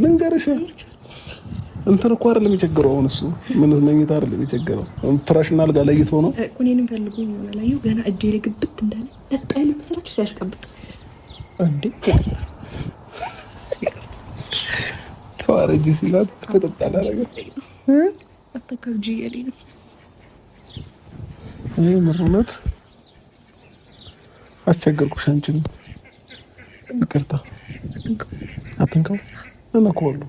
ልንገርሽ እንትን እኮ አይደለም የቸገረው። አሁን እሱ ምን መኝታ አይደለም የቸገረው፣ ፍራሽና አልጋ ለይቶ ነው እኮ እኔንም ፈልጎ ነው ላዩ ገና እጄ ላይ ግብት እንዳለ ለጣይ ለመሰራችሁ ሲያሽቀብጥ እንዴ ተዋረጂ ሲላት ፈጠጣ አላረገ አተካብጂ ያለኝ ነው። እኔ ምሩነት አስቸገርኩሽ አንቺን ይቅርታ አትንካው እና ኮሎ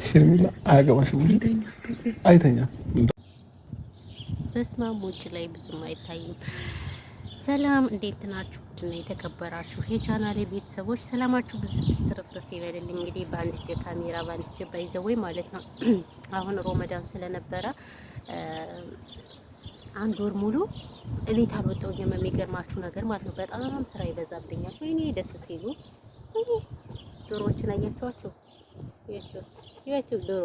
ሄርሜላ አያገባሽም። አይተኛም። በስመ አብ ውጭ ላይ ብዙም አይታይም። ሰላም እንዴት ናችሁ? እና የተከበራችሁ የቻናሌ ቤተሰቦች ሰላማችሁ ብዙ ትርፍርፍ ይበልልኝ። እንግዲህ በአንድ እጄ ካሜራ በአንድ እጄ ባይዘወይ ማለት ነው። አሁን ሮመዳን ስለነበረ አንድ ወር ሙሉ እቤት አልወጣሁኝም። የሚገርማችሁ ነገር ማለት ነው በጣም ስራ ይበዛብኛል። ወይኔ ደስ ሲሉ ዶሮዎችን አያችኋቸው? ያቸው ዶሮ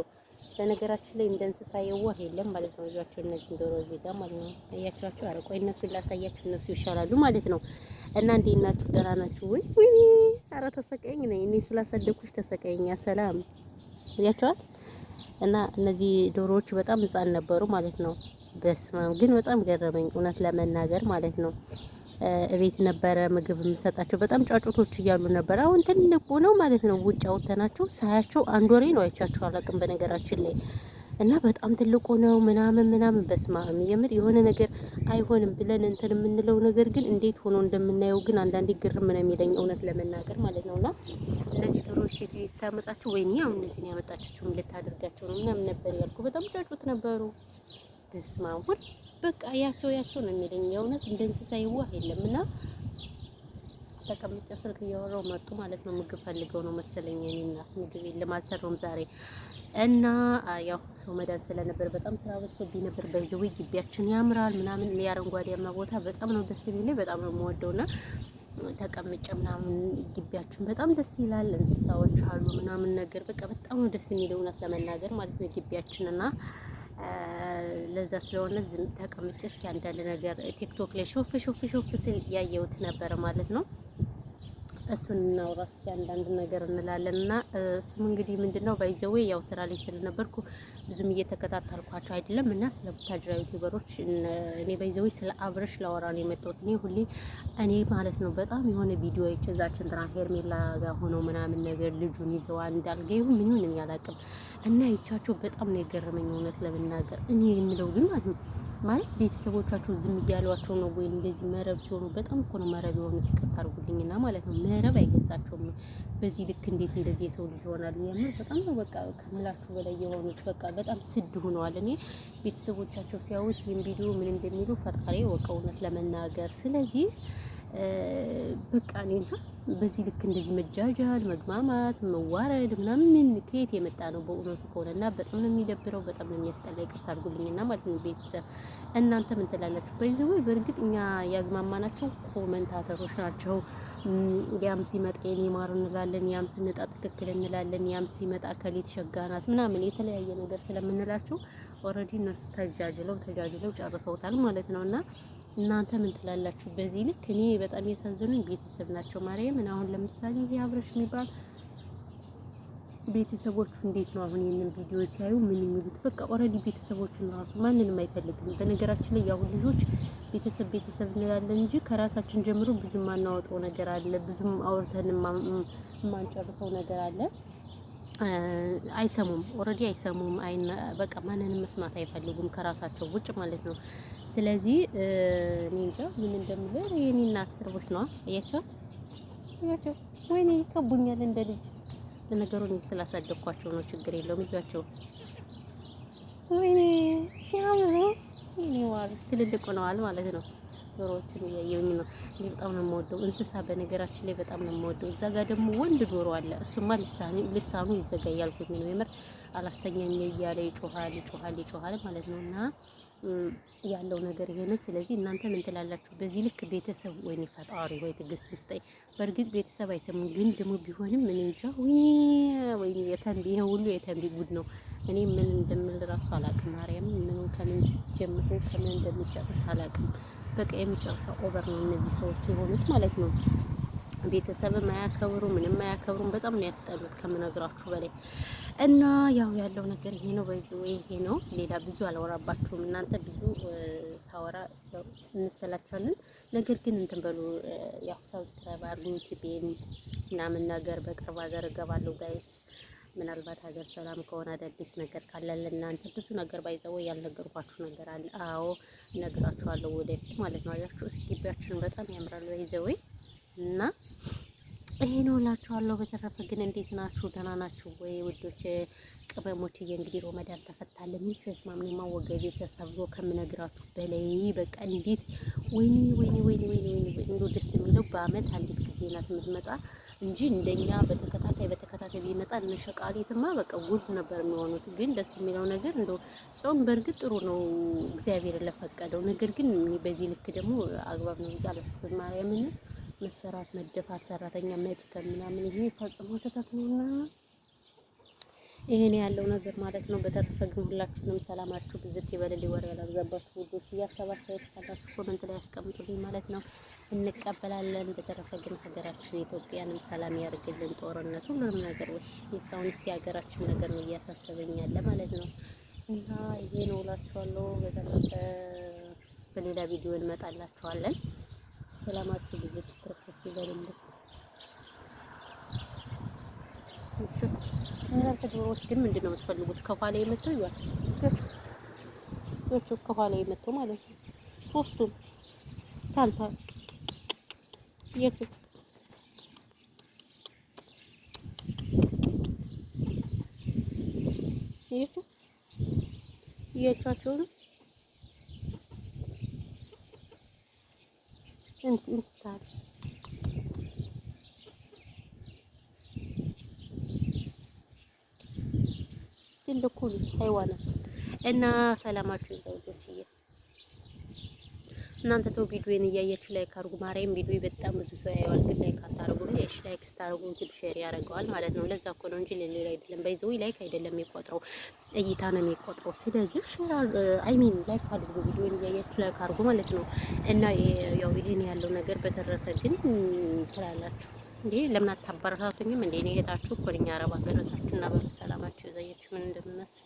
በነገራችን ላይ እንደ እንስሳ የዋህ የለም ማለት ነው። እያቸው እነዚህ ዶሮ እዚህ ጋር ማለት ነው አያችኋቸው? ኧረ ቆይ እነሱን ላሳያችሁ፣ እነሱ ይሻላሉ ማለት ነው። እና እንዴት ናችሁ? ደህና ናችሁ ወይ? ኧረ ተሰቀኝ ነኝ እኔ ስላሳደኩሽ ተሰቀኝ። ሰላም አያችኋት? እና እነዚህ ዶሮዎች በጣም ህፃን ነበሩ ማለት ነው። በስማም ግን በጣም ገረመኝ እውነት ለመናገር ማለት ነው። እቤት ነበረ ምግብ የምሰጣቸው በጣም ጫጩቶች እያሉ ነበር። አሁን ትልቁ ነው ማለት ነው። ውጭ አውጥተናቸው ሳያቸው አንድ ወሬ ነው አይቻቸው አላውቅም በነገራችን ላይ እና በጣም ትልቁ ነው ምናምን በስማም የምር የሆነ ነገር አይሆንም ብለን እንትን የምንለው ነገር ግን እንዴት ሆኖ እንደምናየው ግን አንዳንዴ ግርም ነው የሚለኝ እውነት ለመናገር ማለት ነውና እነዚህ ዶሮዎች ሴት ስታመጣቸው ወይኔ አሁን እነዚህን ያመጣቻቸው ልታደርጋቸው ነው ምናምን ነበር ያልኩ። በጣም ጫጩት ነበሩ። በስማም ሁሉ በቃ ያቸው ነው የሚለኝ የእውነት እንደ እንስሳ ይዋህ የለምና ተቀምጬ ስልክ እያወራሁ መጡ ማለት ነው። ምግብ ፈልገው ነው መሰለኝ እኔና ምግብ የለም አልሰራሁም ዛሬ እና ያው ሮመዳን ስለነበር በጣም ስራ በዝቶብኝ ነበር። በዚህ ግቢያችን ያምራል ምናምን የአረንጓዴያማ ቦታ በጣም ነው ደስ የሚለኝ በጣም ነው የምወደውና ተቀምጬ ምናምን ግቢያችን በጣም ደስ ይላል። እንስሳዎች አሉ ምናምን ነገር በቃ በጣም ነው ደስ የሚለው እውነት ለመናገር ማለት ነው ግቢያችን እና ለዛ ስለሆነ ዝም ተቀምጬ እስኪ አንዳንድ ነገር ቲክቶክ ላይ ሾፍ ስል ያየሁት ነበር ማለት ነው። እሱን እናውራ እስኪ አንዳንድ ነገር እንላለንና እሱም እንግዲህ ምንድነው ባይዘዌ ያው ስራ ላይ ስለነበርኩ ብዙም እየተከታተልኳቸው አይደለም እና ስለ ቡታጅራ ዩቲዩበሮች እኔ ባይዘዌ ስለ አብረሽ ላወራ ነው የመጣሁት። እኔ ማለት ነው በጣም የሆነ ቪዲዮ አይቻዛችን ትራ ሄርሜላ ጋር ሆኖ ምናምን ነገር ልጁን ይዘው እንዳልገዩ ምን ያላቅም እና ይቻቸው በጣም ነው የገረመኝ እውነት ለመናገር። እኔ የምለው ግን ማለት ቤተሰቦቻቸው ዝም እያሏቸው ነው ወይ እንደዚህ መረብ ሲሆኑ በጣም እኮ ነው መረብ የሆኑ ይቅርታ አድርጉልኝና ማለት ነው መረብ አይገዛቸውም። በዚህ ልክ እንዴት እንደዚህ የሰው ልጅ ይሆናል? የምር በጣም ነው በቃ ከምላችሁ በላይ የሆኑት በቃ በጣም ስድ ሆነዋል። እኔ ቤተሰቦቻቸው ሲያዩት ይሄን ቪዲዮ ምን እንደሚሉ ፈጣሪ ወቀው እውነት ለመናገር። ስለዚህ በቃ እኔ እንጃ በዚህ ልክ እንደዚህ መጃጃል፣ መግማማት፣ መዋረድ ምናምን ከየት የመጣ ነው በእውነቱ ከሆነና በጣም ነው የሚደብረው፣ በጣም ነው የሚያስጠላ። ይቅርታ አድርጉልኝና ማለት ነው ቤተሰብ እናንተ ምን ትላላችሁ? በዚህ ወይ በእርግጥ እኛ ያግማማናቸው ኮመንታተሮች ናቸው። ያም ሲመጣ የኔ ማር እንላለን፣ ያም ስንጣ ትክክል እንላለን፣ ያም ሲመጣ ከሌት ሸጋናት ምናምን የተለያየ ነገር ስለምንላቸው ኦልሬዲ እነሱ ተጃጅለው ጨርሰውታል ማለት ነውና እናንተ ምን ትላላችሁ? በዚህ ልክ እኔ በጣም ያሳዝኑኝ ቤተሰብ ናቸው። ማርያምን አሁን ለምሳሌ ይሄ አብረሽ የሚባል ቤተሰቦቹ እንዴት ነው አሁን ይሄንን ቪዲዮ ሲያዩ ምን የሚሉት? በቃ ኦልሬዲ ቤተሰቦቹን ራሱ ማንንም አይፈልግም። በነገራችን ላይ ያው ልጆች ቤተሰብ እንላለን እንጂ ከራሳችን ጀምሮ ብዙም ማናወጣው ነገር አለ፣ ብዙም አውርተን ማንጨርሰው ነገር አለ። አይሰሙም፣ ኦልሬዲ አይሰሙም። በቃ ማንንም መስማት አይፈልጉም ከራሳቸው ውጭ ማለት ነው። ስለዚህ እኔ እንጃ ምን እንደምለው የኔ እናት ርቦች ነው አያቸው ወይኔ ከቡኛል እንደ ልጅ ለነገሩ ስላሳደኳቸው ነው ችግር የለውም ልጇቸው ወይኔ ሲያምሩ ይዋል ትልልቅ ሆነዋል ማለት ነው። ዶሮዎችን እያየሁኝ ነው። እኔ በጣም ነው የምወደው እንስሳ በነገራችን ላይ በጣም ነው የምወደው። እዛ ጋር ደግሞ ወንድ ዶሮ አለ። እሱማ ልሳኑ ይዘጋያል ያልኩኝ ነው የምር አላስተኛኝ እያለ ይጮሃል ማለት ነውና ያለው ነገር ይሄ ነው። ስለዚህ እናንተ ምን ትላላችሁ? በዚህ ልክ ቤተሰብ ወይኔ ፈጣሪ ወይ ትግስት ውስጥ በእርግጥ ቤተሰብ አይሰሙም፣ ግን ደግሞ ቢሆንም ምን እንጃ ወይኔ የተንቢ ይሄ ሁሉ የተንቢ ጉድ ነው። እኔ ምን እንደምል ራሱ አላውቅም። ማርያም ምን ከምን ጀምሮ ከምን እንደሚጨርስ አላውቅም። በቃ የመጨረሻ ኦቨር ነው እነዚህ ሰዎች የሆኑት ማለት ነው። ቤተሰብም አያከብሩ ምንም አያከብሩም። በጣም ነው ያስጠሉት ከምነግራችሁ በላይ እና ያው ያለው ነገር ይሄ ነው። በዚህ ወይ ይሄ ነው። ሌላ ብዙ አላወራባችሁም። እናንተ ብዙ ሳወራ እንሰላቻለን። ነገር ግን እንትን በሉ ያው ሰብስክራይብ አድርጉ። ዩቲዩብን ምናምን ነገር በቅርብ ሀገር እገባለሁ ጋይስ። ምናልባት ሀገር ሰላም ከሆነ አዳዲስ ነገር ካለ ለእናንተ ብዙ ነገር ባይዘው ያልነገርኳችሁ ነገር አለ። አዎ እነግራችኋለሁ ወደፊት ማለት ነው። አያችሁ ግቢያችን በጣም ያምራል ባይዘው እና ይሄ ነው እላችኋለሁ። በተረፈ ግን እንዴት ናችሁ? ደህና ናችሁ ወይ ውዶች ቅመሞች? እንግዲህ ሮመዳን ተፈታለን። ሚስማምኔማ ወገቤ ተሰብሮ ከምነግራችሁ በላይ በቃ እንዴት ወይኔ ወይኔ ወይኔ ወይኔ እንደው ደስ የሚለው በአመት አንዲት ጊዜ ናት የምትመጣ እንጂ እንደኛ በተከታታይ ቢመጣ እነሸቃሊትማ በቃ ጉድ ነበር የሚሆኑት። ግን ደስ የሚለው ነገር እንደው ጾም በእርግጥ ጥሩ ነው እግዚአብሔር ለፈቀደው። ነገር ግን በዚህ ልክ ደግሞ አግባብ ነው ያላስብ ማርያምን መሰራት መደፋት ሰራተኛ መድከም ምናምን ይሄ ፈጽሞ ስህተት ነውና ይሄን ያለው ነገር ማለት ነው። በተረፈ ግን ሁላችሁንም ሰላማችሁ ብዝት ይበልልኝ። ወሬ ያላብዛባችሁ ውዶች እያሰባችሁ ካላችሁ ኮሜንት ላይ ያስቀምጡልኝ ማለት ነው። እንቀበላለን። በተረፈ ግን ሀገራችን ኢትዮጵያንም ሰላም ያርግልን። ጦርነት ሁሉንም ነገር የሰውንስ የሀገራችን ነገር ነው እያሳሰበኝ ያለ ማለት ነው። እና ይሄ ነው እላችኋለሁ። በተረፈ በሌላ ቪዲዮ እንመጣላችኋለን። ሰላማችሁ ብዝት ትርፍርፍ ይበልልኝ። እናንተ ዶሮዎች ግን ምንድን ነው የምትፈልጉት? ከኋላ የመተው ይዋቸው ከኋላ የመተው ማለት ነው። ሶስቱም ታልታ የቱ የቻቸው ነው እንታል ትልቁ ሃይዋና እና ሰላማችሁ ይዘውጆች እናንተ ተው ቪዲዮን እያያችሁ ላይክ አድርጉ። ማርያም ቪዲዮ በጣም ብዙ ሰው ያየዋል፣ ግን ላይክ አታርጉ። እሺ ላይክ ስታርጉ ዩቲዩብ ሼር ያደርገዋል ማለት ነው። ለዛ እኮ ነው እንጂ ለሌላ አይደለም። ባይዘው ላይክ አይደለም የሚቆጥረው እይታ ነው የሚቆጥረው። ስለዚህ ሼር ላይክ አድርጉ። ቪዲዮን እያያችሁ ላይክ አድርጉ ማለት ነው። እና ያው ይሄን ያለው ነገር በተረፈ ግን ትላላችሁ እንዴ ለምን አታበረታቱኝም እንዴ? እኔ እህታችሁ እኮ ነኝ። አረብ ሀገራታችሁና በሰላማችሁ ይዘያችሁ ምን እንደምመስል